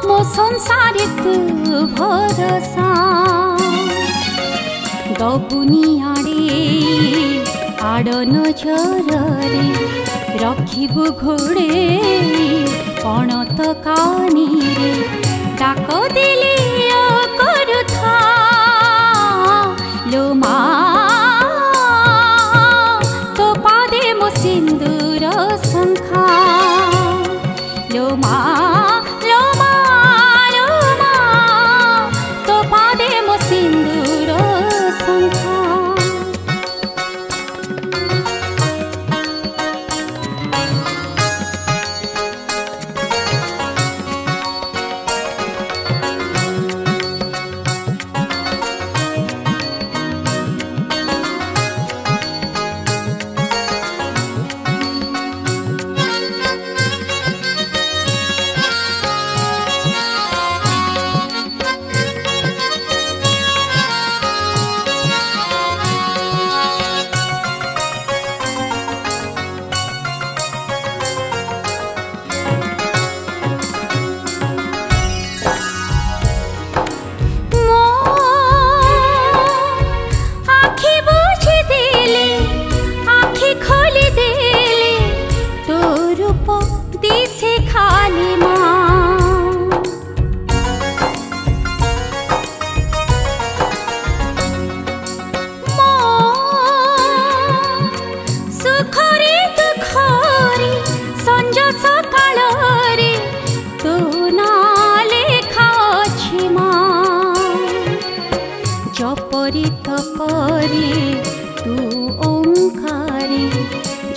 मो संसारे तू भरोसा दबुनी आड़े आड़ नजरे रखिबु घोड़े पणत कानी रे डाक दिली करुथा लो मा तो पादे मो सिंदूर शंखा लो मा तो पादे मो सिंदूर शंखा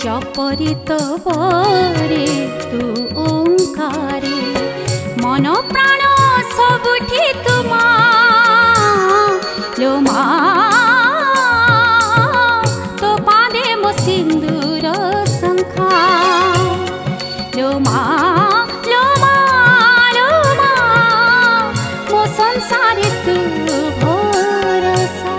जपरित परे तू ओंकारे मन प्राण सबुठी तुमा लो मा तो पादे मो सिंदूर शंखा लो मा मो संसारे तू भरोसा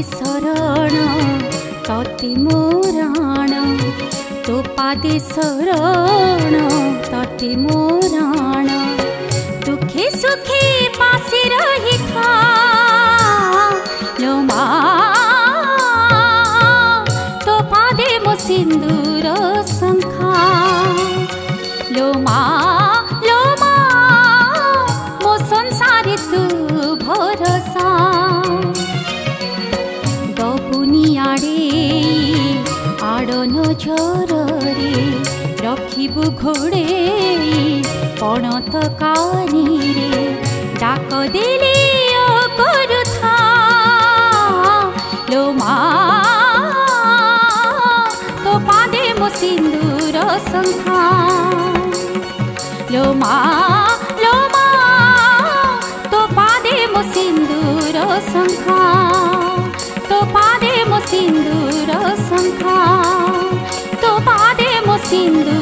शरण तति मोराण तो पादे शरण तति मोराण दुखे सुखे पासे रही था लो मा तो पादे मो सिंदूर शंखा लो मा मो संसारे तू भरोसा आड़ नजरे रखिबु घोड़े पणत कानी रे डाक दिली करुथा लो मा तो पादे मो सिंदूर शंखा लो मा तो पादे मो सिंदूर शंखा तो पादे मो सिंदूर शंखा तो पादे मो सिंदूर